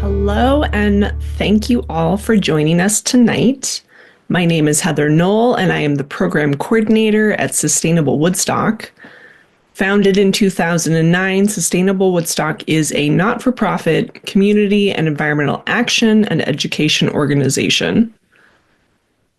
Hello, and thank you all for joining us tonight. My name is Heather Knoll, and I am the program coordinator at Sustainable Woodstock. Founded in 2009, Sustainable Woodstock is a not-for-profit community and environmental action and education organization.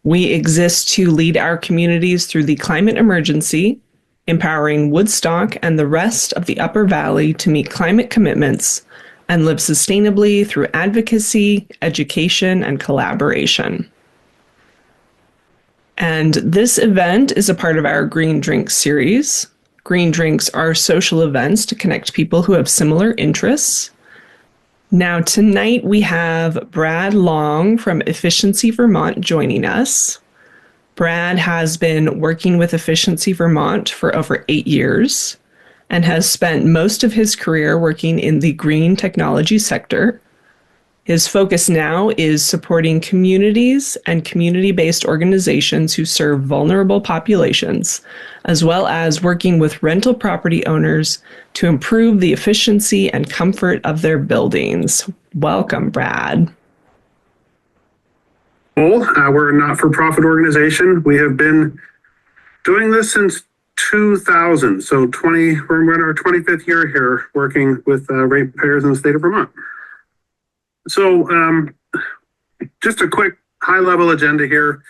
We exist to lead our communities through the climate emergency, empowering Woodstock and the rest of the Upper Valley to meet climate commitments and live sustainably through advocacy, education, and collaboration. And this event is a part of our Green Drinks series. Green Drinks are social events to connect people who have similar interests. Now, tonight we have Brad Long from Efficiency Vermont joining us. Brad has been working with Efficiency Vermont for over 8 years and has spent most of his career working in the green technology sector. His focus now is supporting communities and community-based organizations who serve vulnerable populations, as well as working with rental property owners to improve the efficiency and comfort of their buildings. Welcome, Brad. Well, we're a not-for-profit organization. We have been doing this since 2000, so we're in our 25th year here working with ratepayers in the state of Vermont. So just a quick high-level agenda here.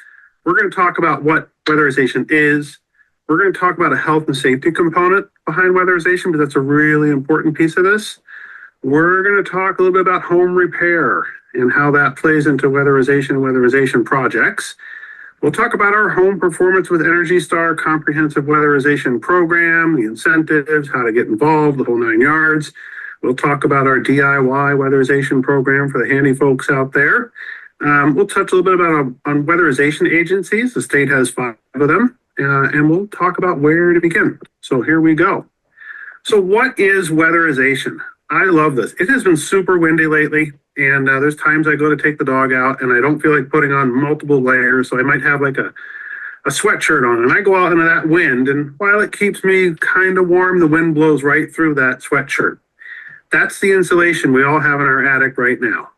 We're going to talk about what weatherization is. We're going to talk about a health and safety component behind weatherization, because that's a really important piece of this. We're going to talk a little bit about home repair and how that plays into weatherization projects. We'll talk about our home performance with Energy Star comprehensive weatherization program, the incentives, how to get involved, the whole 9 yards. We'll talk about our DIY weatherization program for the handy folks out there. We'll touch a little bit about on weatherization agencies. The state has 5 of them, and we'll talk about where to begin. So here we go. So what is weatherization? I love this. It has been super windy lately, and there's times I go to take the dog out and I don't feel like putting on multiple layers, so I might have like a sweatshirt on, and I go out into that wind, and while it keeps me kind of warm, the wind blows right through that sweatshirt. That's the insulation we all have in our attic right now.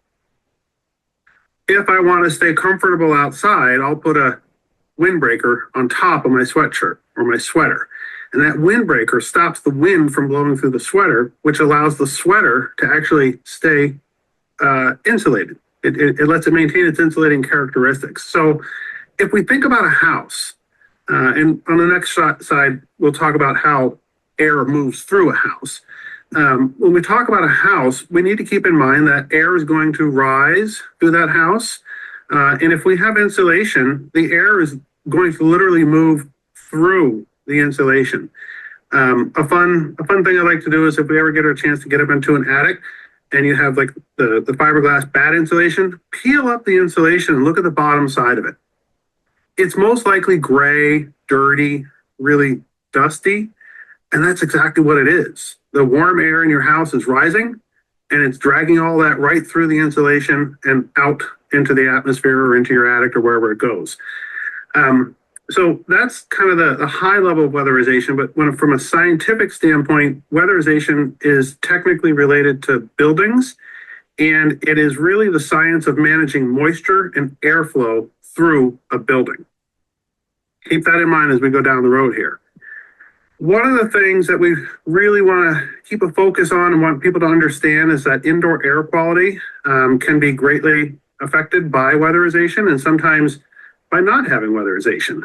If I want to stay comfortable outside, I'll put a windbreaker on top of my sweatshirt or my sweater. And that windbreaker stops the wind from blowing through the sweater, which allows the sweater to actually stay insulated. It lets it maintain its insulating characteristics. So if we think about a house, and on the next slide, we'll talk about how air moves through a house. When we talk about a house, we need to keep in mind that air is going to rise through that house. And if we have insulation, the air is going to literally move through the insulation. A fun thing I like to do is if we ever get a chance to get up into an attic and you have like the fiberglass bad insulation, peel up the insulation and look at the bottom side of it. It's most likely gray, dirty, really dusty, and that's exactly what it is. The warm air in your house is rising, and it's dragging all that right through the insulation and out into the atmosphere or into your attic or wherever it goes. So that's kind of the high level of weatherization, but from a scientific standpoint, weatherization is technically related to buildings, and it is really the science of managing moisture and airflow through a building. Keep that in mind as we go down the road here. One of the things that we really want to keep a focus on and want people to understand is that indoor air quality can be greatly affected by weatherization, and sometimes by not having weatherization.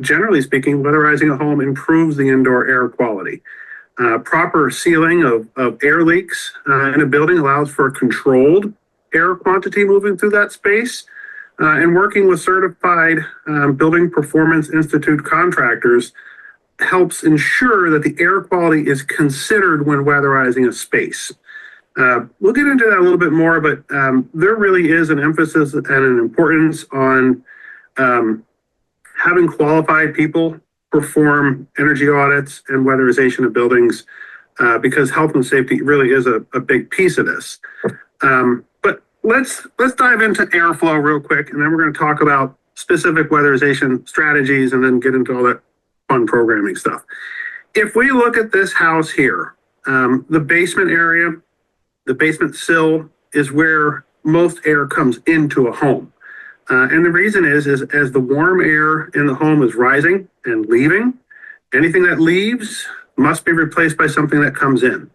Generally speaking, weatherizing a home improves the indoor air quality. Proper sealing of air leaks in a building allows for a controlled air quantity moving through that space. And working with certified Building Performance Institute contractors helps ensure that the air quality is considered when weatherizing a space. We'll get into that a little bit more, but there really is an emphasis and an importance on having qualified people perform energy audits and weatherization of buildings because health and safety really is a big piece of this. But let's dive into airflow real quick, and then we're going to talk about specific weatherization strategies and then get into all that fun programming stuff. If we look at this house here, the basement area, the basement sill is where most air comes into a home. And the reason is as the warm air in the home is rising and leaving, anything that leaves must be replaced by something that comes in.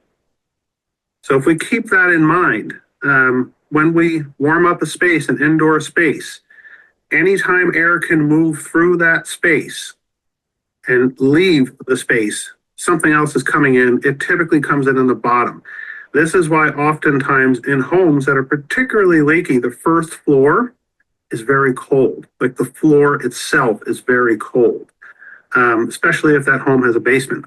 So if we keep that in mind, when we warm up a space, an indoor space, anytime air can move through that space and leave the space, something else is coming in. It typically comes in on the bottom. This is why oftentimes in homes that are particularly leaky, the first floor is very cold. Like the floor itself is very cold, especially if that home has a basement.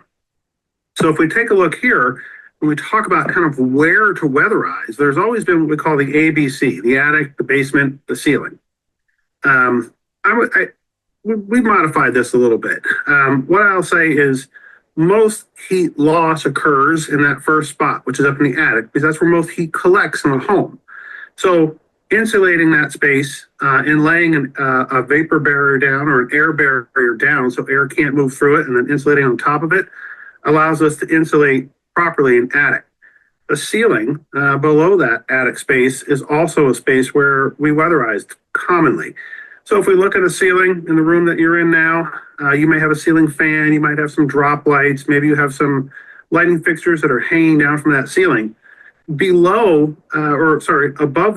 So if we take a look here, when we talk about kind of where to weatherize, there's always been what we call the ABC, the attic, the basement, the ceiling. We modified this a little bit. What I'll say is most heat loss occurs in that first spot, which is up in the attic, because that's where most heat collects in a home. So insulating that space and laying a vapor barrier down or an air barrier down so air can't move through it, and then insulating on top of it allows us to insulate properly in attic. The ceiling below that attic space is also a space where we weatherized commonly. So if we look at a ceiling in the room that you're in now, you may have a ceiling fan, you might have some drop lights, maybe you have some lighting fixtures that are hanging down from that ceiling. Above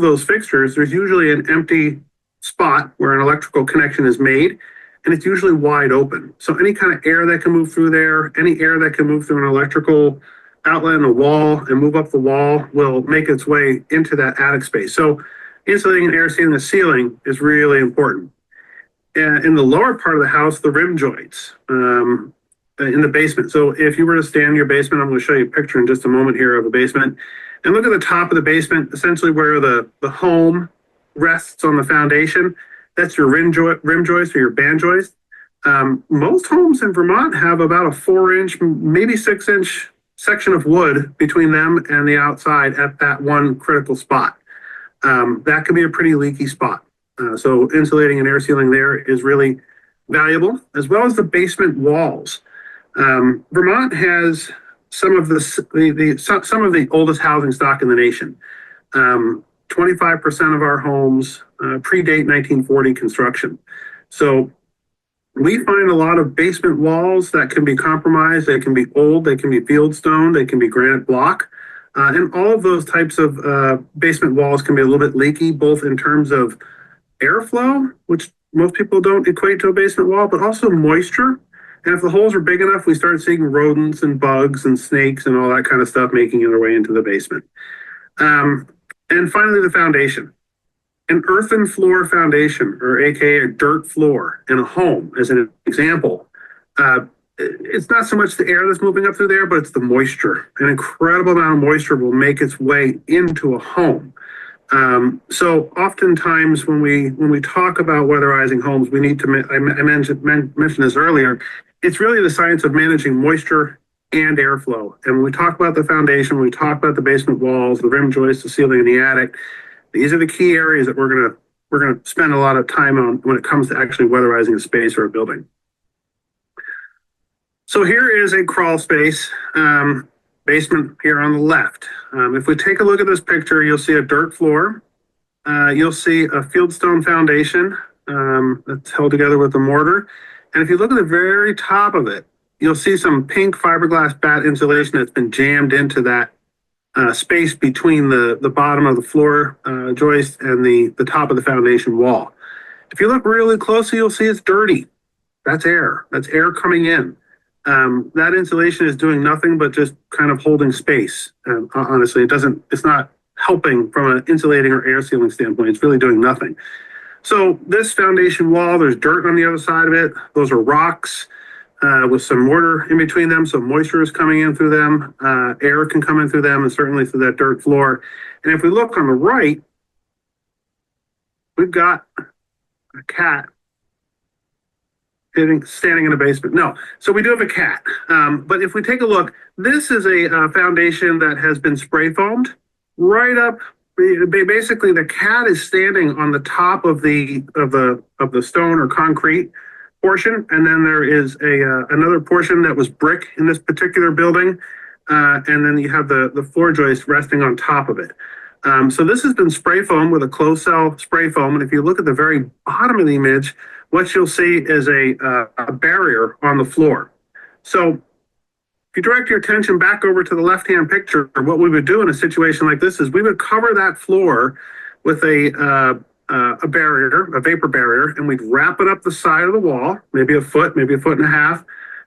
those fixtures, there's usually an empty spot where an electrical connection is made, and it's usually wide open. So any kind of air that can move through there, any air that can move through an electrical outlet in a wall and move up the wall will make its way into that attic space. So insulating and air sealing the ceiling is really important. In the lower part of the house, the rim joints in the basement. So if you were to stand in your basement, I'm going to show you a picture in just a moment here of a basement. And look at the top of the basement, essentially where the home rests on the foundation. That's your rim joist or your band joist. Most homes in Vermont have about a 4-inch, maybe 6-inch section of wood between them and the outside at that one critical spot. That can be a pretty leaky spot. So insulating and air sealing there is really valuable, as well as the basement walls. Vermont has some of the oldest housing stock in the nation. 25% of our homes predate 1940 construction. So we find a lot of basement walls that can be compromised. They can be old, they can be fieldstone, they can be granite block. And all of those types of basement walls can be a little bit leaky, both in terms of airflow, which most people don't equate to a basement wall, but also moisture. And if the holes are big enough, we start seeing rodents and bugs and snakes and all that kind of stuff making their way into the basement. And finally, the foundation. An earthen floor foundation, or AKA a dirt floor in a home, as an example, it's not so much the air that's moving up through there, but it's the moisture. An incredible amount of moisture will make its way into a home. So oftentimes when we talk about weatherizing homes, we need to, I mentioned this earlier, it's really the science of managing moisture and airflow. And when we talk about the foundation, when we talk about the basement walls, the rim joists, the ceiling, and the attic, these are the key areas that we're gonna spend a lot of time on when it comes to actually weatherizing a space or a building. So here is a crawl space, basement here on the left. If we take a look at this picture, you'll see a dirt floor. You'll see a fieldstone foundation that's held together with a mortar. And if you look at the very top of it, you'll see some pink fiberglass bat insulation that's been jammed into that space between the bottom of the floor joist and the top of the foundation wall. If you look really closely, you'll see it's dirty. That's air. That's air coming in. That insulation is doing nothing but just kind of holding space. Honestly, it's not helping from an insulating or air sealing standpoint. It's really doing nothing. So this foundation wall, there's dirt on the other side of it. Those are rocks with some mortar in between them. So moisture is coming in through them. Air can come in through them and certainly through that dirt floor. And if we look on the right, we've got a cat standing in a basement. No, so we do have a cat. But if we take a look, this is a foundation that has been spray foamed right up. Basically, the cat is standing on the top of the stone or concrete portion, and then there is another portion that was brick in this particular building, and then you have the floor joist resting on top of it. So this has been spray foam with a closed cell spray foam. And if you look at the very bottom of the image, what you'll see is a barrier on the floor. So if you direct your attention back over to the left-hand picture, what we would do in a situation like this is we would cover that floor with a barrier, a vapor barrier, and we'd wrap it up the side of the wall, maybe a foot and a half.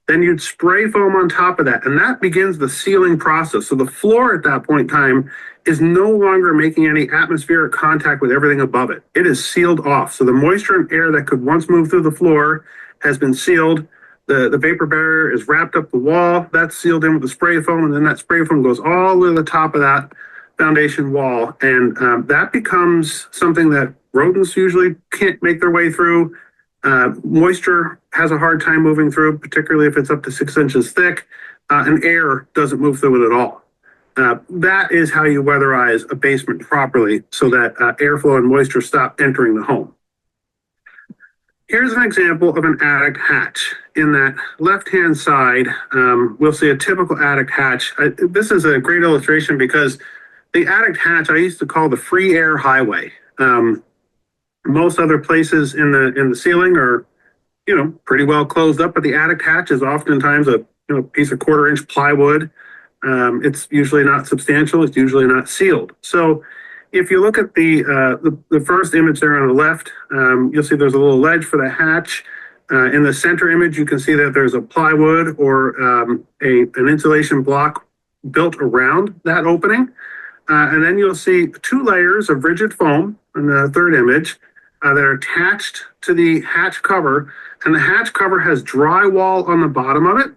Then you'd spray foam on top of that, and that begins the sealing process. So the floor at that point in time is no longer making any atmospheric contact with everything above it. It is sealed off. So the moisture and air that could once move through the floor has been sealed. The vapor barrier is wrapped up the wall. That's sealed in with the spray foam, and then that spray foam goes all the way to the top of that foundation wall. And that becomes something that rodents usually can't make their way through. Moisture has a hard time moving through, particularly if it's up to 6 inches thick, and air doesn't move through it at all. That is how you weatherize a basement properly so that airflow and moisture stop entering the home. Here's an example of an attic hatch. In that left-hand side, we'll see a typical attic hatch. This is a great illustration because the attic hatch I used to call the free air highway. Most other places in the ceiling are, pretty well closed up, but the attic hatch is oftentimes a piece of 1/4-inch plywood. It's usually not substantial. It's usually not sealed. So if you look at the first image there on the left, you'll see there's a little ledge for the hatch. In the center image, you can see that there's a plywood or an insulation block built around that opening. And then you'll see 2 layers of rigid foam in the third image that are attached to the hatch cover. And the hatch cover has drywall on the bottom of it.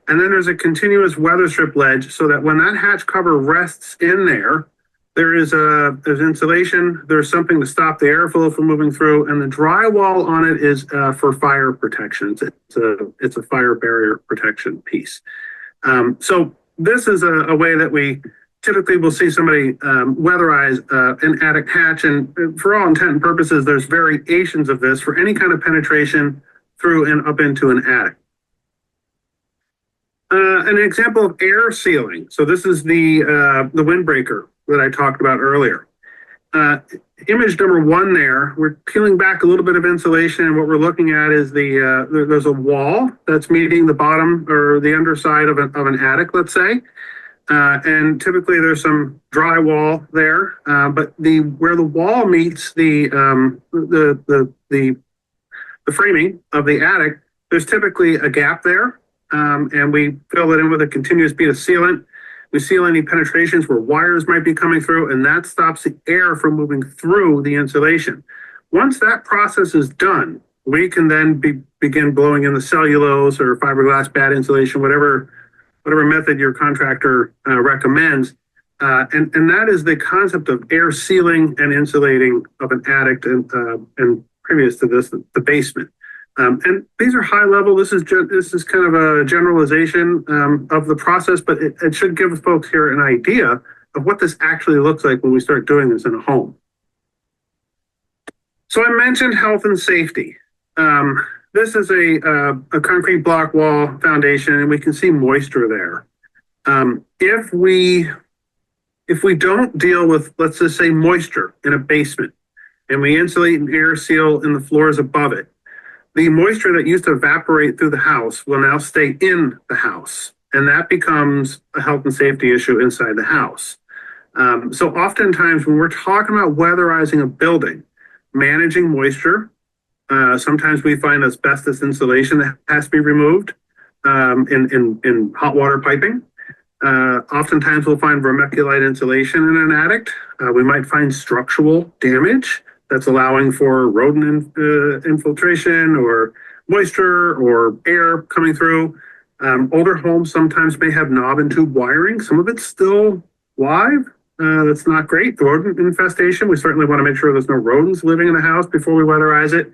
And then there's a continuous weather strip ledge so that when that hatch cover rests in there, there's insulation, there's something to stop the airflow from moving through, and the drywall on it is for fire protection. It's a fire barrier protection piece. So this is a way that we typically will see somebody weatherize an attic hatch, and for all intent and purposes, there's variations of this for any kind of penetration through and up into an attic. An example of air sealing. So this is the windbreaker that I talked about earlier. Image number 1 there, we're peeling back a little bit of insulation, and what we're looking at is there's a wall that's meeting the bottom or the underside of an attic, let's say. And typically there's some drywall there, but where the wall meets the framing of the attic, there's typically a gap there, and we fill it in with a continuous bead of sealant. We seal any penetrations where wires might be coming through, and that stops the air from moving through the insulation. Once that process is done, we can then begin blowing in the cellulose or fiberglass bad insulation, whatever method your contractor recommends. And that is the concept of air sealing and insulating of an attic and previous to this, the basement. And these are high level. This is kind of a generalization of the process, but it should give folks here an idea of what this actually looks like when we start doing this in a home. So I mentioned health and safety. This is a concrete block wall foundation, and we can see moisture there. If we don't deal with, let's just say, moisture in a basement, and we insulate and air seal in the floors above it, the moisture that used to evaporate through the house will now stay in the house, and that becomes a health and safety issue inside the house. So oftentimes when we're talking about weatherizing a building, managing moisture, sometimes we find asbestos insulation that has to be removed in hot water piping. Oftentimes we'll find vermiculite insulation in an attic. We might find structural damage that's allowing for rodent infiltration or moisture or air coming through. Older homes sometimes may have knob and tube wiring. Some of it's still live. That's not great. The rodent infestation, we certainly want to make sure there's no rodents living in the house before we weatherize it.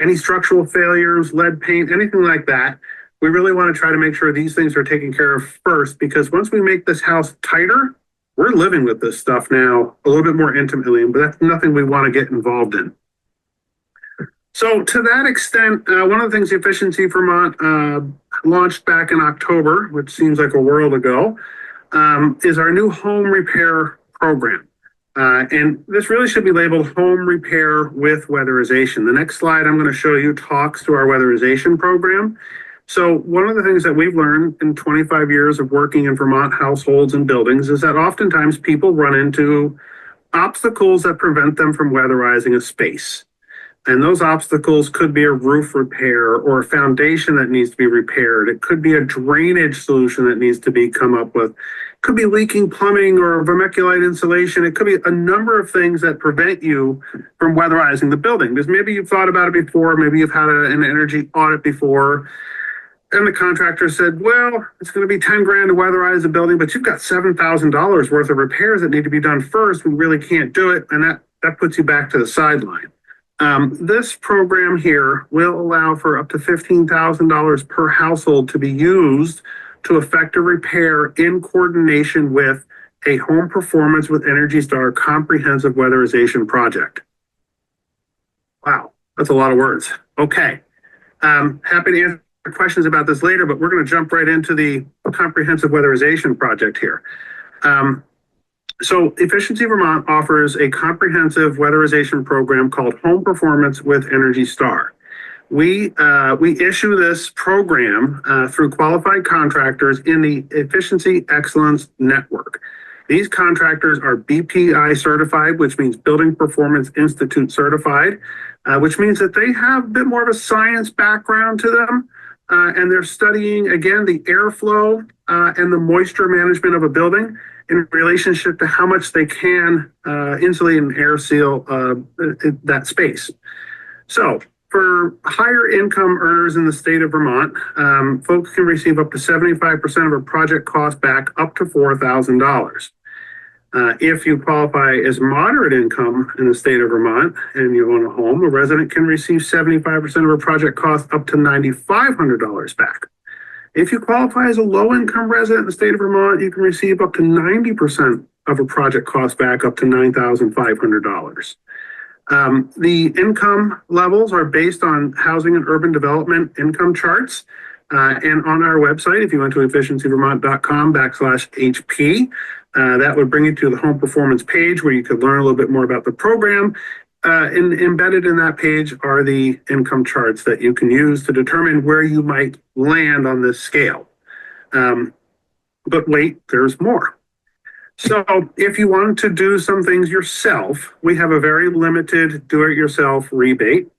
Any structural failures, lead paint, anything like that, we really want to try to make sure these things are taken care of first, because once we make this house tighter, we're living with this stuff now a little bit more intimately, but that's nothing we want to get involved in. So to that extent, one of the things Efficiency Vermont launched back in October, which seems like a world ago, is our new home repair program. And this really should be labeled home repair with weatherization. The next slide I'm going to show you talks to our weatherization program. So one of the things that we've learned in 25 years of working in Vermont households and buildings is that oftentimes people run into obstacles that prevent them from weatherizing a space. And those obstacles could be a roof repair or a foundation that needs to be repaired. It could be a drainage solution that needs to be come up with. It could be leaking plumbing or vermiculite insulation. It could be a number of things that prevent you from weatherizing the building. Because maybe you've thought about it before. Maybe you've had an energy audit before. And the contractor said, well, it's going to be 10 grand to weatherize the building, but you've got $7,000 worth of repairs that need to be done first. We really can't do it. And that puts you back to the sideline. This program here will allow for up to $15,000 per household to be used to effect a repair in coordination with a home performance with Energy Star comprehensive weatherization project. Wow, that's a lot of words. Okay, happy to answer questions about this later, but we're going to jump right into the comprehensive weatherization project here. So Efficiency Vermont offers a comprehensive weatherization program called Home Performance with Energy Star. We issue this program through qualified contractors in the Efficiency Excellence Network. These contractors are BPI certified, which means Building Performance Institute certified, which means that they have a bit more of a science background to them. And they're studying, again, the airflow and the moisture management of a building in relationship to how much they can insulate and air seal that space. So for higher income earners in the state of Vermont, folks can receive up to 75% of a project cost back up to $4,000. If you qualify as moderate income in the state of Vermont and you own a home, a resident can receive 75% of a project cost up to $9,500 back. If you qualify as a low-income resident in the state of Vermont, you can receive up to 90% of a project cost back up to $9,500. The income levels are based on housing and urban development income charts. And on our website, if you went to efficiencyvermont.com/HP, that would bring you to the home performance page where you could learn a little bit more about the program. And embedded in that page are the income charts that you can use to determine where you might land on this scale. But wait, there's more. So if you wanted to do some things yourself, we have a very limited do-it-yourself rebate.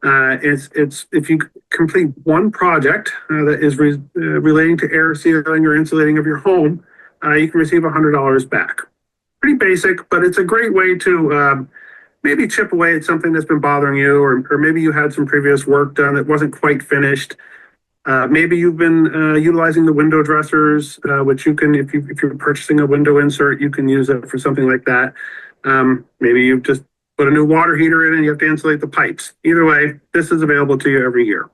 It's if you complete one project that is relating to air sealing or insulating of your home, you can receive $100 back. Pretty basic, but it's a great way to maybe chip away at something that's been bothering you, or maybe you had some previous work done that wasn't quite finished. Maybe you've been utilizing the window dressers, which you can, if you're purchasing a window insert, you can use it for something like that. Maybe you've just put a new water heater in and you have to insulate the pipes. Either way, this is available to you every year.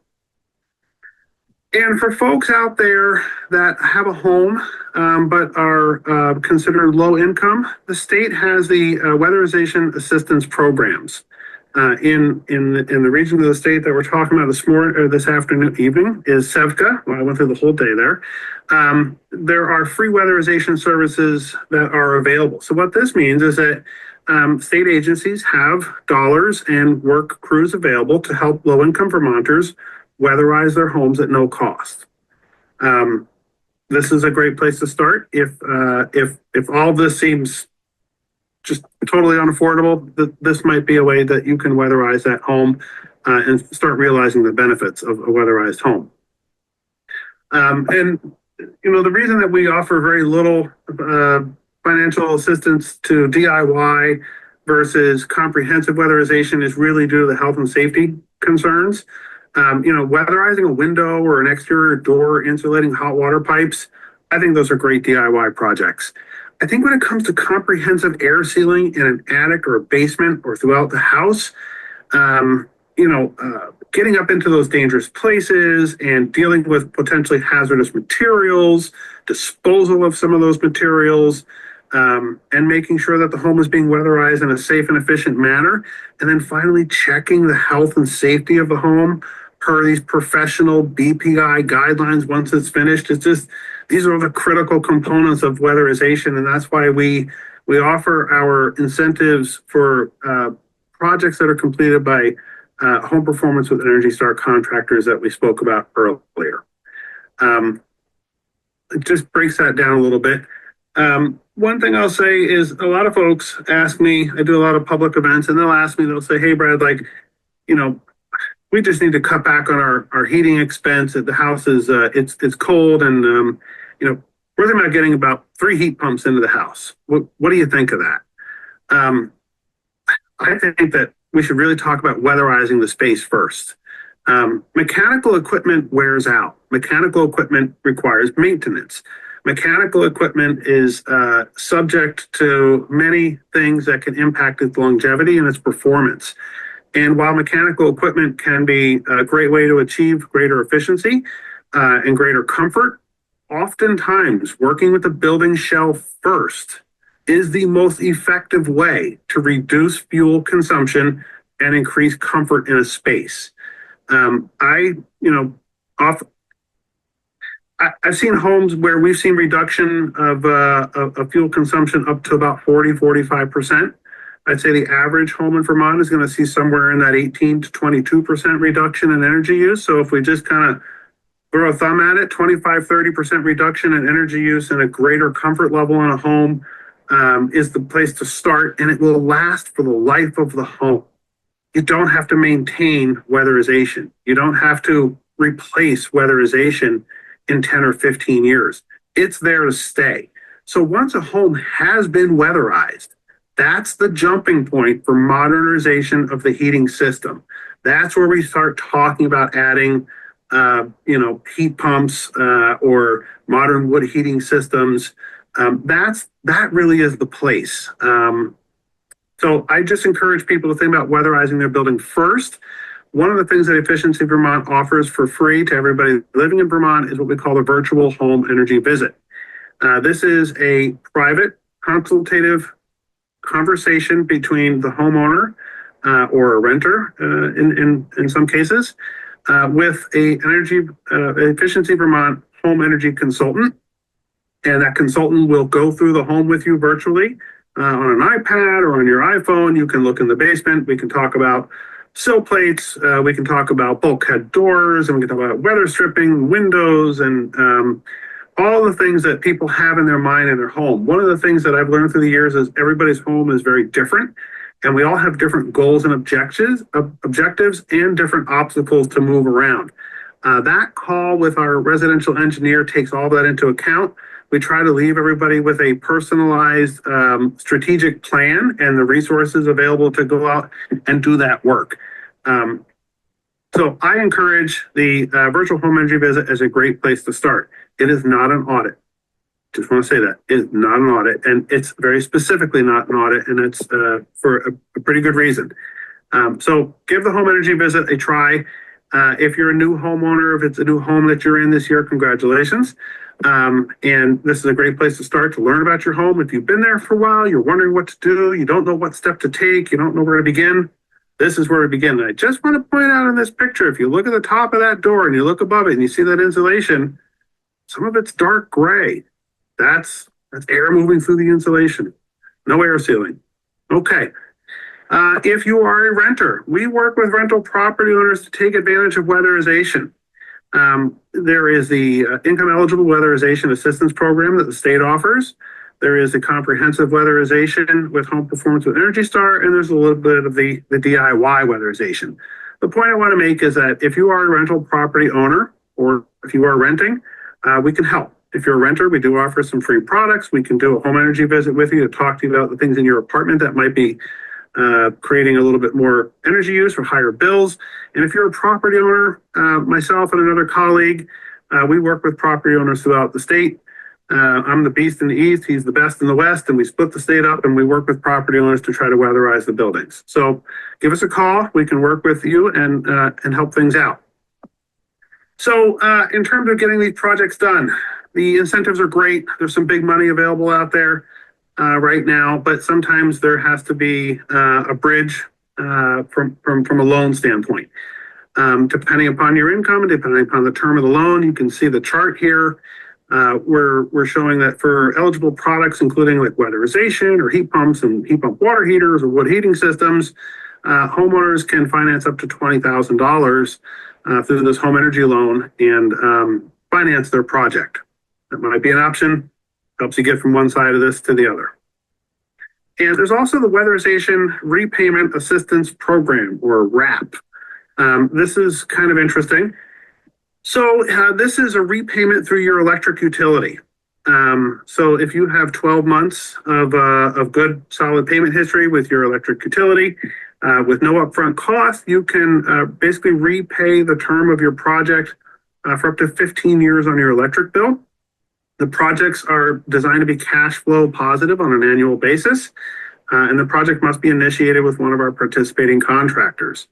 And for folks out there that have a home but are considered low income, the state has the weatherization assistance programs. In the region of the state that we're talking about this evening is Sevka. Well, I went through the whole day there. There are free weatherization services that are available. So what this means is that state agencies have dollars and work crews available to help low-income Vermonters weatherize their homes at no cost. This is a great place to start. If all this seems just totally unaffordable, this might be a way that you can weatherize that home and start realizing the benefits of a weatherized home. And you know, the reason that we offer very little financial assistance to DIY versus comprehensive weatherization is really due to the health and safety concerns. You know, weatherizing a window or an exterior door, insulating hot water pipes, I think those are great DIY projects. I think when it comes to comprehensive air sealing in an attic or a basement or throughout the house, getting up into those dangerous places and dealing with potentially hazardous materials, disposal of some of those materials, and making sure that the home is being weatherized in a safe and efficient manner. And then finally checking the health and safety of the home per these professional BPI guidelines once it's finished. It's just, these are the critical components of weatherization. And that's why we We offer our incentives for projects that are completed by home performance with Energy Star contractors that we spoke about earlier. It just breaks that down a little bit. One thing I'll say is a lot of folks ask me, I do a lot of public events, and they'll ask me, they'll say, hey, Brad, like, you know, we just need to cut back on our heating expense. The house is, it's cold, and, you know, we're thinking about getting about 3 heat pumps into the house. What do you think of that? I think that we should really talk about weatherizing the space first. Mechanical equipment wears out. Mechanical equipment requires maintenance. Mechanical equipment is subject to many things that can impact its longevity and its performance. And while mechanical equipment can be a great way to achieve greater efficiency and greater comfort, oftentimes working with the building shell first is the most effective way to reduce fuel consumption and increase comfort in a space. I've seen homes where we've seen reduction of fuel consumption up to about 45%. I'd say the average home in Vermont is going to see somewhere in that 18 to 22% reduction in energy use. So if we just kind of throw a thumb at it, 25-30% reduction in energy use and a greater comfort level in a home is the place to start, and it will last for the life of the home. You don't have to maintain weatherization. You don't have to replace weatherization in 10 or 15 years. It's there to stay. So once a home has been weatherized, that's the jumping point for modernization of the heating system. That's where we start talking about adding, heat pumps or modern wood heating systems. That really is the place. So I just encourage people to think about weatherizing their building first. One of the things that Efficiency Vermont offers for free to everybody living in Vermont is what we call the virtual home energy visit. This is a private consultative conversation between the homeowner or a renter in some cases with a Efficiency Vermont home energy consultant. And that consultant will go through the home with you virtually on an iPad or on your iPhone. You can look in the basement. We can talk about sill plates. We can talk about bulkhead doors, and we can talk about weather stripping, windows, and all the things that people have in their mind in their home. One of the things that I've learned through the years is everybody's home is very different, and we all have different goals and objectives and different obstacles to move around. That call with our residential engineer takes all that into account. We try to leave everybody with a personalized strategic plan and the resources available to go out and do that work. So I encourage the virtual home energy visit as a great place to start. It is not an audit. Just want to say that it is not an audit, and it's very specifically not an audit, and it's for a pretty good reason. So give the home energy visit a try. If you're a new homeowner, if it's a new home that you're in this year, congratulations. And this is a great place to start to learn about your home. If you've been there for a while, you're wondering what to do, you don't know what step to take, you don't know where to begin, this is where to begin. And I just want to point out in this picture, if you look at the top of that door and you look above it and you see that insulation, some of it's dark gray. That's air moving through the insulation. No air sealing. Okay. If you are a renter, we work with rental property owners to take advantage of weatherization. There is the income eligible weatherization assistance program that the state offers. There is the comprehensive weatherization with home performance with Energy Star, and there's a little bit of the DIY weatherization. The point I want to make is that if you are a rental property owner or if you are renting, we can help. If you're a renter, we do offer some free products. We can do a home energy visit with you to talk to you about the things in your apartment that might be creating a little bit more energy use or higher bills. And if you're a property owner, myself and another colleague, we work with property owners throughout the state. I'm the beast in the east, he's the best in the west, and we split the state up and we work with property owners to try to weatherize the buildings. So give us a call, we can work with you and help things out. So in terms of getting these projects done, the incentives are great. There's some big money available out there right now, but sometimes there has to be a bridge from a loan standpoint. Depending upon your income and depending upon the term of the loan, you can see the chart here. We're showing that for eligible products, including like weatherization or heat pumps and heat pump water heaters or wood heating systems, homeowners can finance up to $20,000 through this home energy loan and finance their project. That might be an option. Helps you get from one side of this to the other. And there's also the Weatherization Repayment Assistance Program, or WRAP. This is kind of interesting. So this is a repayment through your electric utility. So if you have 12 months of good solid payment history with your electric utility, with no upfront cost, you can basically repay the term of your project for up to 15 years on your electric bill. The projects are designed to be cash flow positive on an annual basis, and the project must be initiated with one of our participating contractors.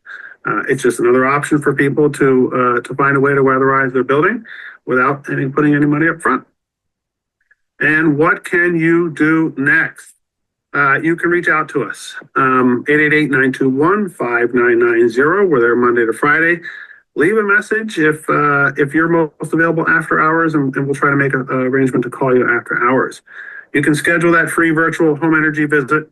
It's just another option for people to find a way to weatherize their building without putting any money up front. And what can you do next? You can reach out to us, 888-921-5990. We're there Monday to Friday. Leave a message if you're most available after hours, and we'll try to make an arrangement to call you after hours. You can schedule that free virtual home energy visit.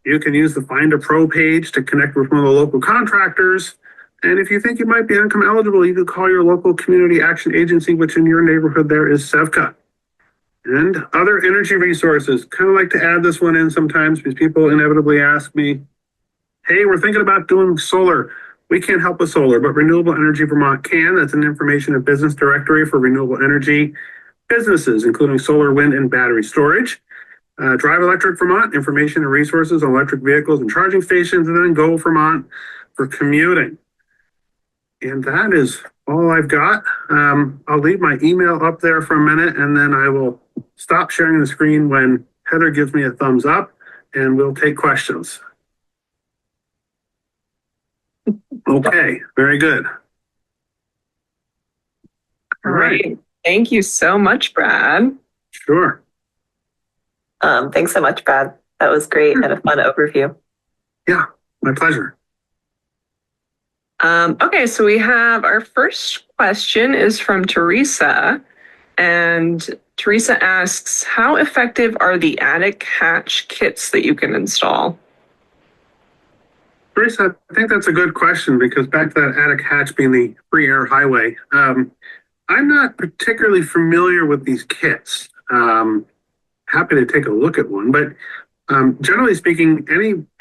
You can use the Find a Pro page to connect with one of the local contractors. And if you think you might be income eligible, you can call your local community action agency, which in your neighborhood there is SEVCA. And other energy resources. Kind of like to add this one in sometimes because people inevitably ask me, hey, we're thinking about doing solar. We can't help with solar, but Renewable Energy Vermont can. That's an information and business directory for renewable energy businesses, including solar, wind, and battery storage. Drive Electric Vermont, information and resources on electric vehicles and charging stations, and then Go Vermont for commuting. And that is all I've got. I'll leave my email up there for a minute, and then I will stop sharing the screen when Heather gives me a thumbs up, and we'll take questions. Okay, very good. All right. Thank you so much, Brad. Sure. Thanks so much, Brad. That was great and a fun overview. Yeah, my pleasure. Okay, so we have our first question is from Teresa, and Teresa asks, how effective are the attic hatch kits that you can install? Teresa, I think that's a good question because back to that attic hatch being the free air highway, I'm not particularly familiar with these kits. Happy to take a look at one, but generally speaking,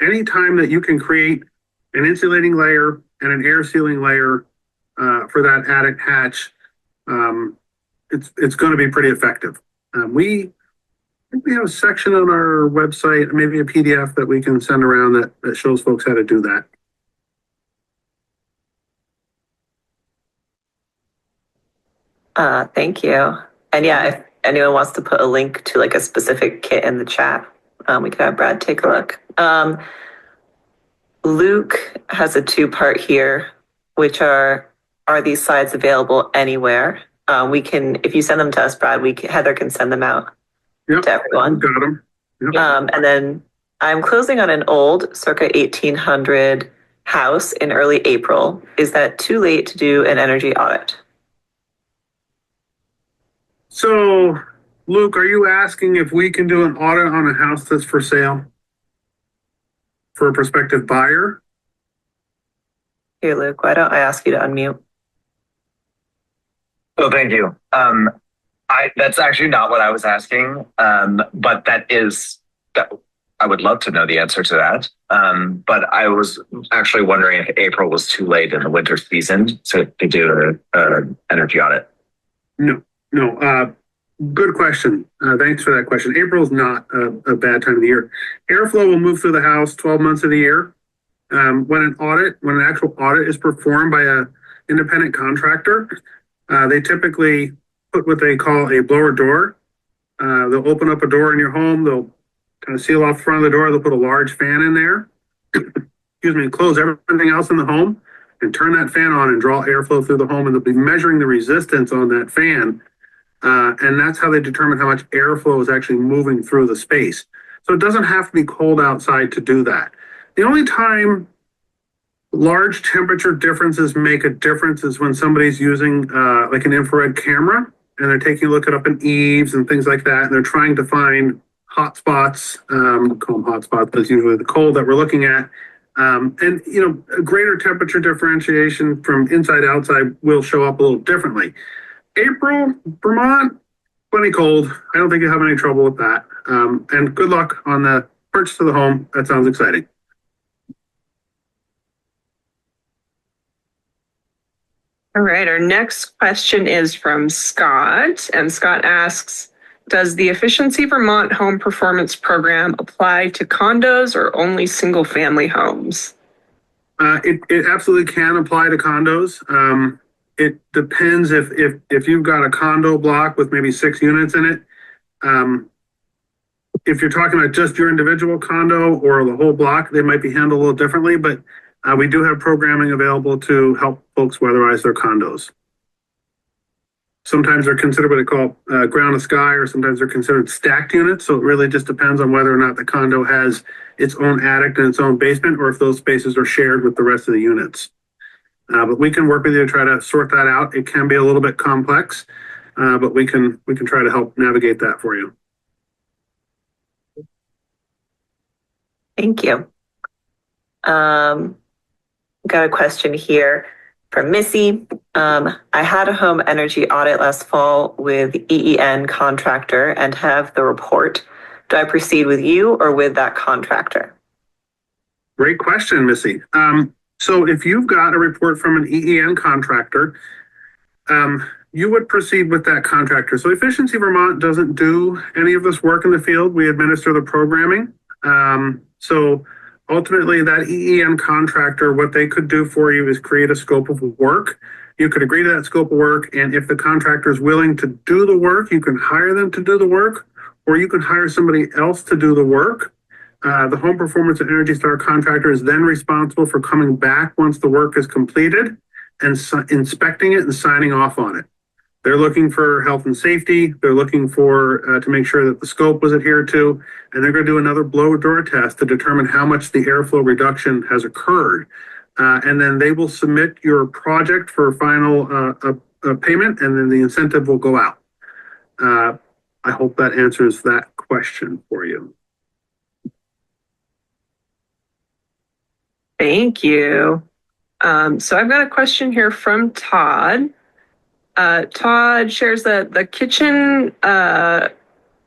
any time that you can create an insulating layer and an air sealing layer for that attic hatch, it's going to be pretty effective. We have a section on our website, maybe a PDF that we can send around that shows folks how to do that. Thank you. And yeah, if anyone wants to put a link to like a specific kit in the chat, we could have Brad take a look. Luke has a two-part here, which are these slides available anywhere? We can, if you send them to us, Brad, Heather can send them out to everyone. Got them. Yep. And then I'm closing on an old circa 1800 house in early April. Is that too late to do an energy audit? So, Luke, are you asking if we can do an audit on a house that's for sale for a prospective buyer? Here, Luke, why don't I ask you to unmute? Oh, thank you. That's actually not what I was asking, but that I would love to know the answer to that. But I was actually wondering if April was too late in the winter season to do an energy audit. No. Good question. Thanks for that question. April is not a bad time of the year. Airflow will move through the house 12 months of the year. When an actual audit is performed by an independent contractor, they typically put what they call a blower door. They'll open up a door in your home. They'll kind of seal off the front of the door. They'll put a large fan in there. Close everything else in the home and turn that fan on and draw airflow through the home. And they'll be measuring the resistance on that fan. And that's how they determine how much airflow is actually moving through the space. So it doesn't have to be cold outside to do that. The only time large temperature differences make a difference is when somebody's using like an infrared camera and they're taking a look at up in eaves and things like that, and they're trying to find hot spots. Call them hot spots, but it's usually the cold that we're looking at. And a greater temperature differentiation from inside to outside will show up a little differently. April, Vermont, plenty cold. I don't think you have any trouble with that. And good luck on the purchase of the home. That sounds exciting. All right, our next question is from Scott, and Scott asks, does the Efficiency Vermont Home Performance Program apply to condos or only single-family homes? It absolutely can apply to condos. It depends if you've got a condo block with maybe 6 units in it. If you're talking about just your individual condo or the whole block, they might be handled a little differently, but we do have programming available to help folks weatherize their condos. Sometimes they're considered what they call ground to sky, or sometimes they're considered stacked units. So it really just depends on whether or not the condo has its own attic and its own basement, or if those spaces are shared with the rest of the units. But we can work with you to try to sort that out. It can be a little bit complex, but we can try to help navigate that for you. Thank you. Got a question here from Missy. I had a home energy audit last fall with EEN contractor and have the report. Do I proceed with you or with that contractor? Great question, Missy. So if you've got a report from an EEN contractor, you would proceed with that contractor. So Efficiency Vermont doesn't do any of this work in the field. We administer the programming. So ultimately, that EEN contractor, what they could do for you is create a scope of work. You could agree to that scope of work, and if the contractor is willing to do the work, you can hire them to do the work, or you can hire somebody else to do the work. The Home Performance and Energy Star contractor is then responsible for coming back once the work is completed and inspecting it and signing off on it. They're looking for health and safety. They're looking for to make sure that the scope was adhered to, and they're going to do another blow door test to determine how much the airflow reduction has occurred. And then they will submit your project for final payment, and then the incentive will go out. I hope that answers that question for you. Thank you. So I've got a question here from Todd. Todd shares that the kitchen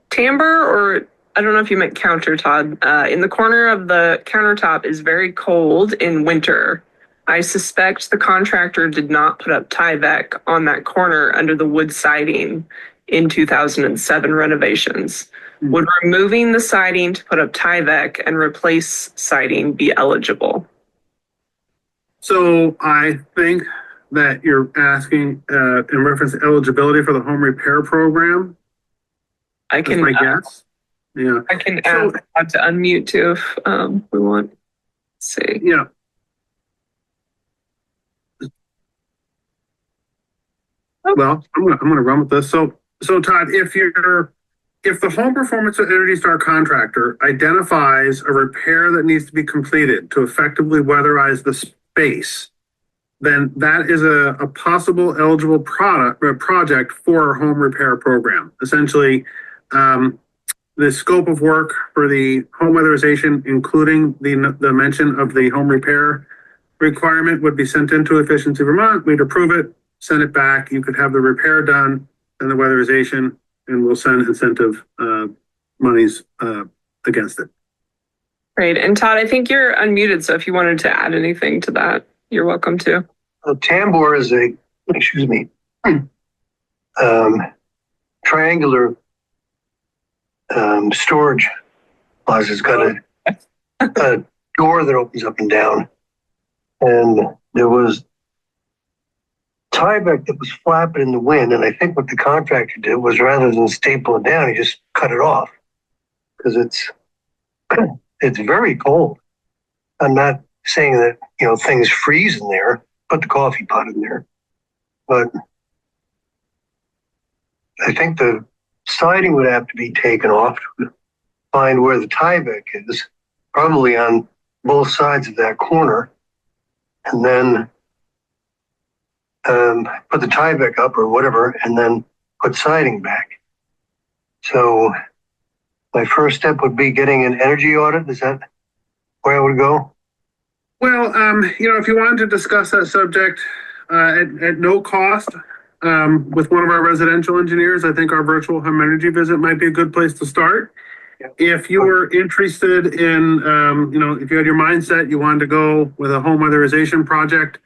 timbre, or I don't know if you meant counter, Todd, in the corner of the countertop is very cold in winter. I suspect the contractor did not put up Tyvek on that corner under the wood siding in 2007 renovations. Would removing the siding to put up Tyvek and replace siding be eligible? So I think that you're asking in reference to eligibility for the home repair program. I can, that's my guess. Yeah. I can add to unmute too if we want. Let's see. Yeah. Well, I'm gonna run with this. So Todd, if the Home Performance and Energy Star contractor identifies a repair that needs to be completed to effectively weatherize the space, then that is a possible eligible project for our home repair program. Essentially, the scope of work for the home weatherization, including the mention of the home repair requirement, would be sent into Efficiency Vermont. We'd approve it, send it back. You could have the repair done and the weatherization, and we'll send incentive monies against it. Great. And Todd, I think you're unmuted, so if you wanted to add anything to that, you're welcome to. Tambor is a, triangular storage closet. It's got a door that opens up and down. And there was Tyvek that was flapping in the wind. And I think what the contractor did was, rather than staple it down, he just cut it off, because it's very cold. I'm not saying that, things freeze in there. Put the coffee pot in there. But I think the siding would have to be taken off to find where the Tyvek is, probably on both sides of that corner, and then put the Tyvek up or whatever, and then put siding back. So my first step would be getting an energy audit. Is that where I would go? Well, if you wanted to discuss that subject at no cost with one of our residential engineers, I think our virtual home energy visit might be a good place to start. Yeah. If you were interested in, if you had your mindset, you wanted to go with a home weatherization project,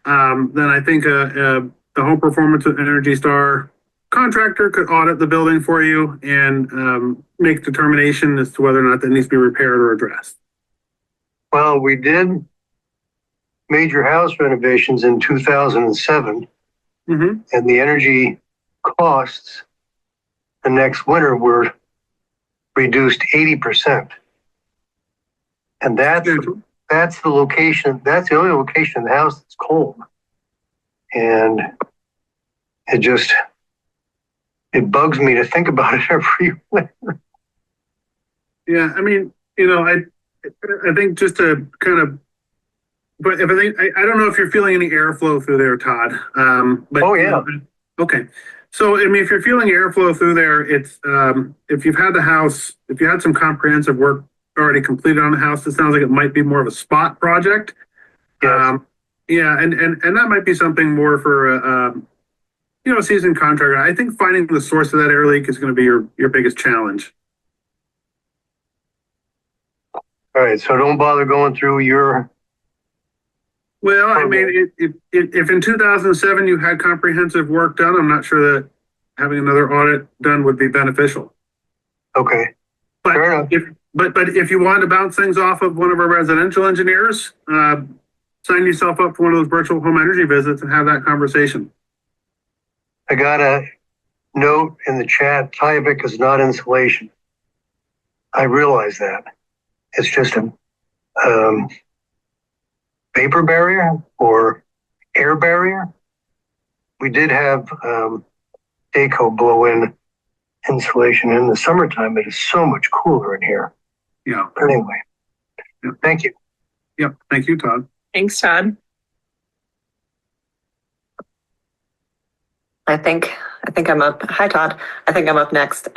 then I think the home performance of Energy Star contractor could audit the building for you and make determination as to whether or not that needs to be repaired or addressed. Well, we did major house renovations in 2007, and the energy costs the next winter were reduced 80%. And that's the location, that's the only location in the house that's cold. And it bugs me to think about it every winter. Yeah, I think just to kind of, but if I don't know if you're feeling any airflow through there, Todd. Oh yeah. Okay. So, if you're feeling airflow through there, it's, if you had some comprehensive work already completed on the house, it sounds like it might be more of a spot project. Yes. And that might be something more for, a seasoned contractor. I think finding the source of that air leak is going to be your biggest challenge. All right. So don't bother going through your. Well, if in 2007 you had comprehensive work done, I'm not sure that having another audit done would be beneficial. Okay. But fair enough. If you wanted to bounce things off of one of our residential engineers, sign yourself up for one of those virtual home energy visits and have that conversation. I got a note in the chat, Tyvek is not insulation. I realize that. It's just a vapor barrier or air barrier. We did have Daco blow in insulation in the summertime. It is so much cooler in here. Yeah. But anyway, thank you. Yep. Thank you, Todd. Thanks, Todd. I think I'm up. Hi, Todd. I think I'm up next.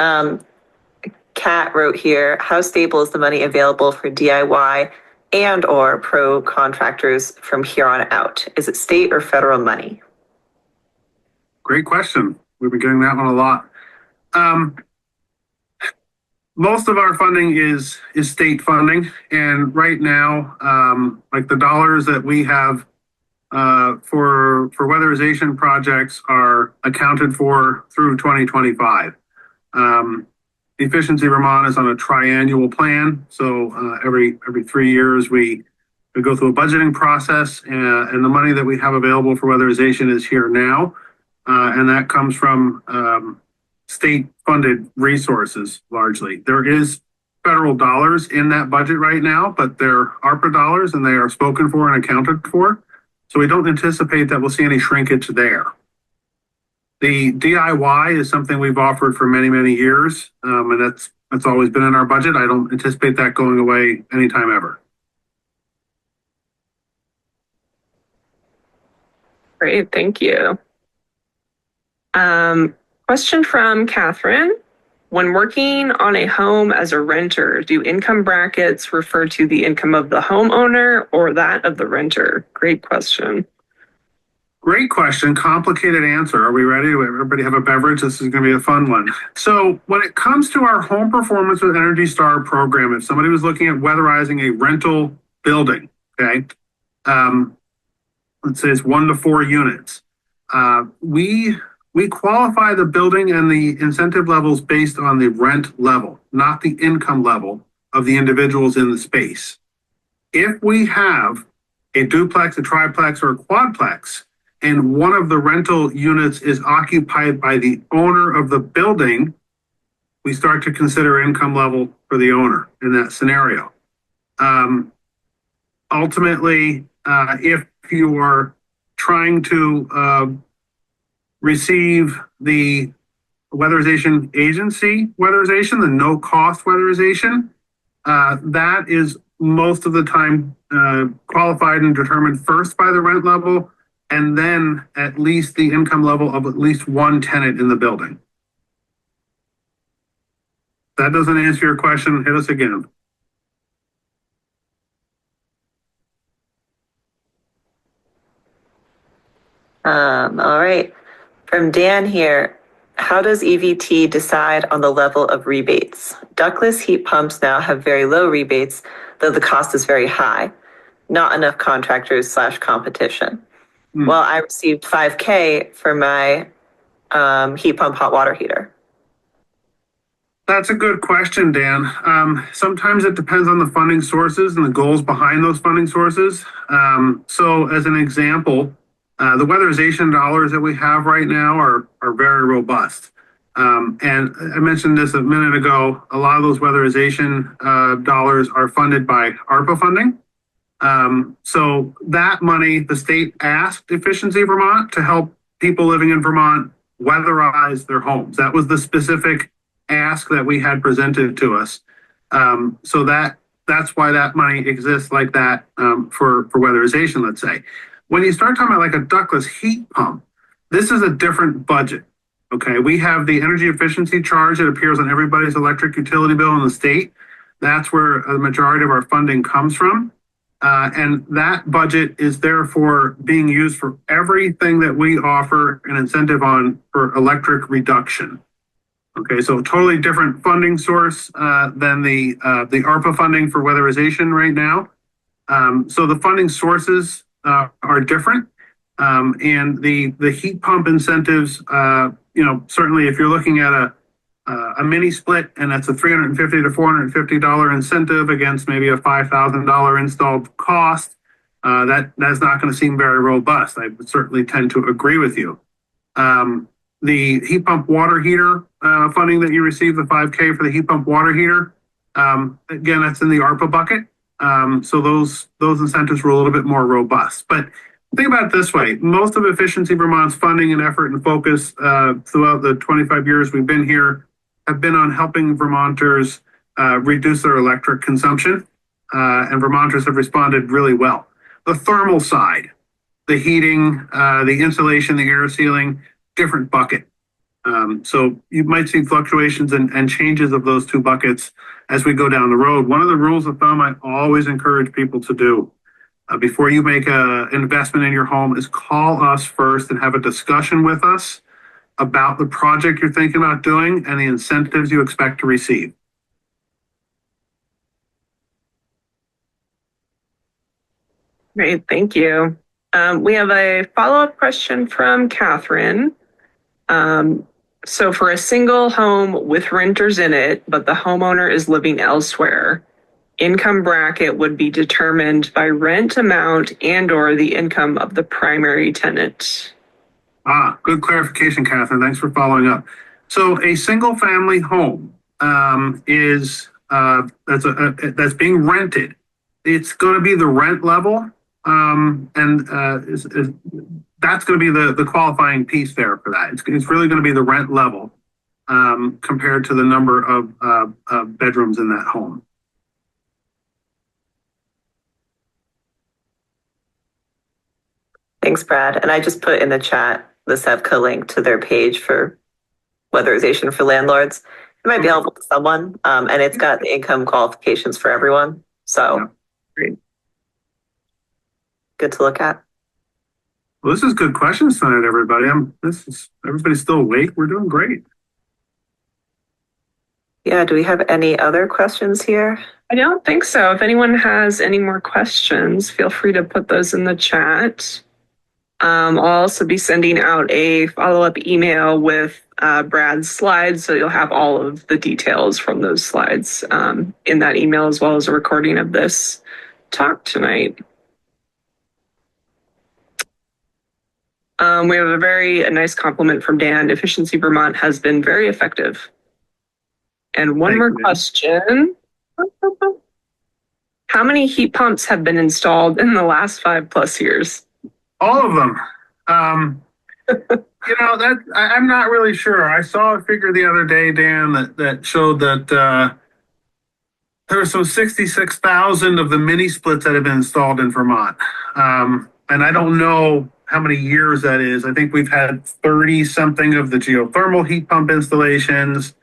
Kat wrote here, how stable is the money available for DIY and or pro contractors from here on out? Is it state or federal money? Great question. We've been getting that one a lot. Most of our funding is state funding. And right now, like the dollars that we have for weatherization projects are accounted for through 2025. Efficiency Vermont is on a triannual plan. So every 3 years, we go through a budgeting process and the money that we have available for weatherization is here now. And that comes from state funded resources largely. There is federal dollars in that budget right now, but they're ARPA dollars and they are spoken for and accounted for. So we don't anticipate that we'll see any shrinkage there. The DIY is something we've offered for many, many years, and that's always been in our budget. I don't anticipate that going away anytime ever. Great, thank you. Question from Catherine. When working on a home as a renter, do income brackets refer to the income of the homeowner or that of the renter? Great question. Great question. Complicated answer. Are we ready? Everybody have a beverage? This is going to be a fun one. So when it comes to our home performance with Energy Star program, if somebody was looking at weatherizing a rental building, okay, let's say it's 1 to 4 units, we qualify the building and the incentive levels based on the rent level, not the income level of the individuals in the space. If we have a duplex, a triplex, or a quadplex, and one of the rental units is occupied by the owner of the building, we start to consider income level for the owner in that scenario. Ultimately, if you are trying to receive the weatherization agency weatherization, the no cost weatherization, that is most of the time qualified and determined first by the rent level, and then at least the income level of at least one tenant in the building. that doesn't answer your question, hit us again. All right. From Dan here, how does EVT decide on the level of rebates? Ductless heat pumps now have very low rebates, though the cost is very high. Not enough contractors / competition. Well, I received $5K for my heat pump hot water heater. That's a good question, Dan. Sometimes it depends on the funding sources and the goals behind those funding sources. So as an example, the weatherization dollars that we have right now are very robust. And I mentioned this a minute ago, a lot of those weatherization dollars are funded by ARPA funding. So that money, the state asked Efficiency Vermont to help people living in Vermont weatherize their homes. That was the specific ask that we had presented to us. So that's why that money exists like that for weatherization, let's say. When you start talking about like a ductless heat pump, this is a different budget. Okay, we have the energy efficiency charge that appears on everybody's electric utility bill in the state. That's where the majority of our funding comes from. And that budget is therefore being used for everything that we offer an incentive on for electric reduction. Okay, so totally different funding source than the ARPA funding for weatherization right now. So the funding sources are different, and the heat pump incentives. Certainly, if you're looking at a mini split, and that's a $350 to $450 incentive against maybe a $5,000 installed cost, that's not going to seem very robust. I would certainly tend to agree with you. The heat pump water heater funding that you received, the $5K for the heat pump water heater, again, that's in the ARPA bucket. So those incentives were a little bit more robust. But think about it this way. Most of Efficiency Vermont's funding and effort and focus throughout the 25 years we've been here have been on helping Vermonters reduce their electric consumption. And Vermonters have responded really well. The thermal side, the heating, the insulation, the air sealing, different bucket. So you might see fluctuations and changes of those two buckets as we go down the road. One of the rules of thumb I always encourage people to do before you make an investment in your home is call us first and have a discussion with us about the project you're thinking about doing and the incentives you expect to receive. Great, thank you. We have a follow-up question from Catherine. So for a single home with renters in it, but the homeowner is living elsewhere, income bracket would be determined by rent amount and/or the income of the primary tenant. Good clarification, Catherine. Thanks for following up. So a single family home is that's being rented. It's going to be the rent level, that's going to be the qualifying piece there for that. It's really going to be the rent level compared to the number of bedrooms in that home. Thanks, Brad. And I just put in the chat the SEVCA link to their page for weatherization for landlords. It might be helpful to someone, and it's got the income qualifications for everyone. So Great. Good to look at. Well, this is good questions tonight, everybody. Everybody's still awake. We're doing great. Yeah, do we have any other questions here? I don't think so. If anyone has any more questions, feel free to put those in the chat. I'll also be sending out a follow-up email with Brad's slides, so you'll have all of the details from those slides in that email, as well as a recording of this talk tonight. We have a nice compliment from Dan. Efficiency Vermont has been very effective. And one more question. How many heat pumps have been installed in the last 5+ years? All of them. I'm not really sure. I saw a figure the other day, Dan, that showed that there are some 66,000 of the mini splits that have been installed in Vermont. And I don't know how many years that is. I think we've had 30 something of the geothermal heat pump installations.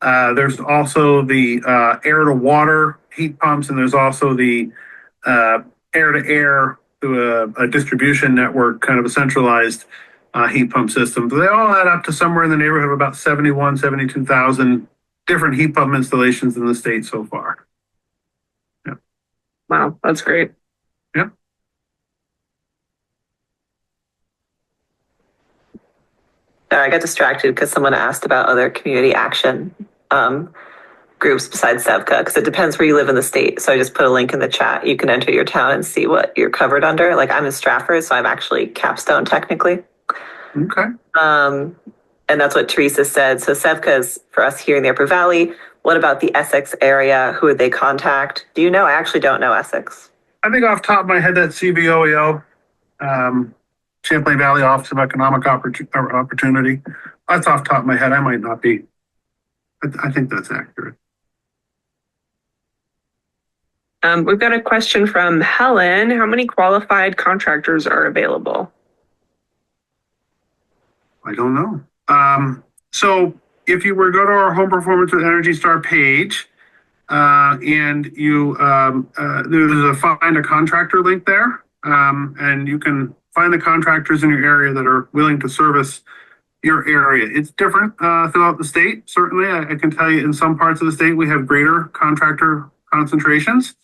There's also the air to water heat pumps, and there's also the air to air through a distribution network, kind of a centralized heat pump system. But they all add up to somewhere in the neighborhood of about 72,000 different heat pump installations in the state so far. Yeah. Wow, that's great. Yeah. I got distracted because someone asked about other community action groups besides SEVCA, because it depends where you live in the state. So I just put a link in the chat. You can enter your town and see what you're covered under. Like, I'm in Stratford, so I'm actually Capstone technically. Okay. And that's what Teresa said. So SEVCA is for us here in the Upper Valley. What about the Essex area? Who would they contact? Do you know? I actually don't know Essex. I think off the top of my head, that CVOEO, Champlain Valley Office of Economic Opportunity. That's off the top of my head. I might not be. I think that's accurate. We've got a question from Helen. How many qualified contractors are available? I don't know. So if you were to go to our Home Performance with Energy Star page, and you there's a find a contractor link there, and you can find the contractors in your area that are willing to service your area. It's different throughout the state. Certainly, I can tell you in some parts of the state we have greater contractor concentrations,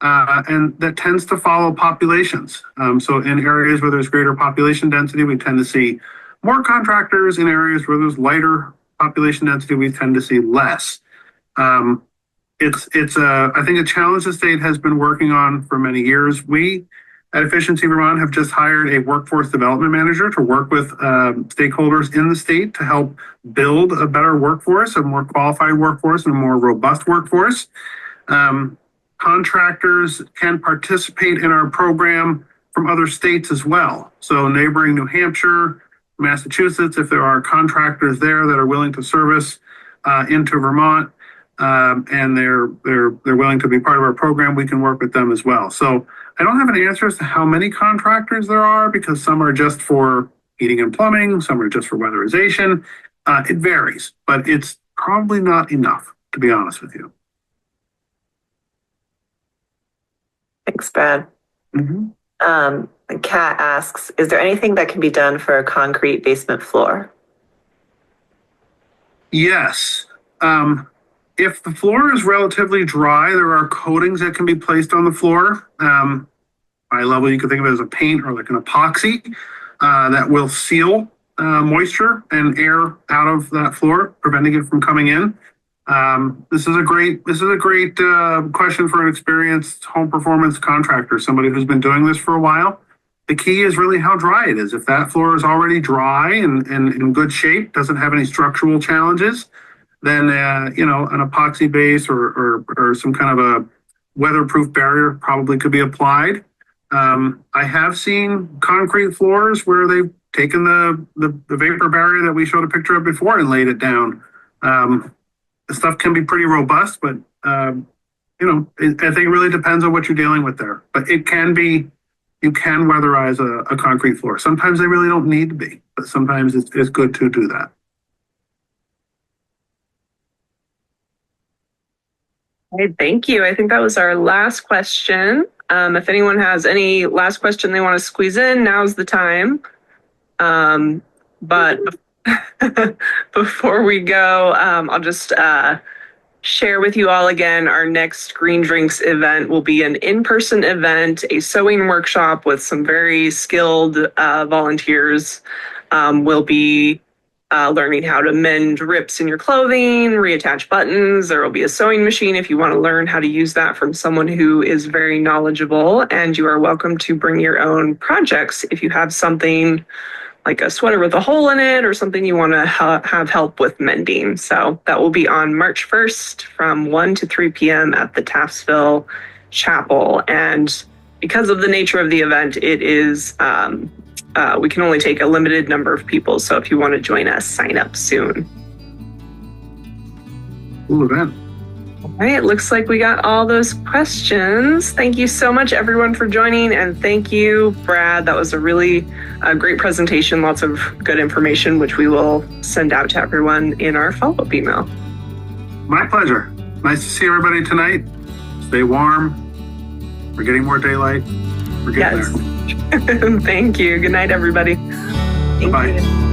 and that tends to follow populations. So in areas where there's greater population density, we tend to see more contractors. In areas where there's lighter population density, we tend to see less. It's I think a challenge the state has been working on for many years. We at Efficiency Vermont have just hired a workforce development manager to work with stakeholders in the state to help build a better workforce, a more qualified workforce, and a more robust workforce. Contractors can participate in our program from other states as well. So neighboring New Hampshire, Massachusetts, if there are contractors there that are willing to service into Vermont, and they're willing to be part of our program, we can work with them as well. So I don't have an answer as to how many contractors there are, because some are just for heating and plumbing, some are just for weatherization. It varies, but it's probably not enough, to be honest with you. Thanks, Brad. Mm-hmm. Kat asks, is there anything that can be done for a concrete basement floor? Yes. If the floor is relatively dry, there are coatings that can be placed on the floor. High level, you can think of it as a paint or like an epoxy that will seal moisture and air out of that floor, preventing it from coming in. This is a great question for an experienced home performance contractor, somebody who's been doing this for a while. The key is really how dry it is. If that floor is already dry and in good shape, doesn't have any structural challenges, then an epoxy base or some kind of a weatherproof barrier probably could be applied. I have seen concrete floors where they've taken the vapor barrier that we showed a picture of before and laid it down. The stuff can be pretty robust, but I think it really depends on what you're dealing with there. But it can be, you can weatherize a concrete floor. Sometimes they really don't need to be, but sometimes it's good to do that. Okay, thank you. I think that was our last question. If anyone has any last question they want to squeeze in, now's the time. But before we go, I'll just share with you all again, our next Green Drinks event will be an in-person event, a sewing workshop with some very skilled volunteers. We'll be learning how to mend rips in your clothing, reattach buttons. There will be a sewing machine if you want to learn how to use that from someone who is very knowledgeable. And you are welcome to bring your own projects if you have something like a sweater with a hole in it or something you want to have help with mending. So that will be on March 1st from 1 to 3 p.m. at the Taftsville Chapel. And because of the nature of the event, it is we can only take a limited number of people. So if you want to join us, sign up soon. Cool event. All right, it looks like we got all those questions. Thank you so much, everyone, for joining. And thank you, Brad. That was a really great presentation. Lots of good information, which we will send out to everyone in our follow-up email. My pleasure. Nice to see everybody tonight. Stay warm. We're getting more daylight. We're getting Yes. Thank you. Good night, everybody. Thank Bye. you.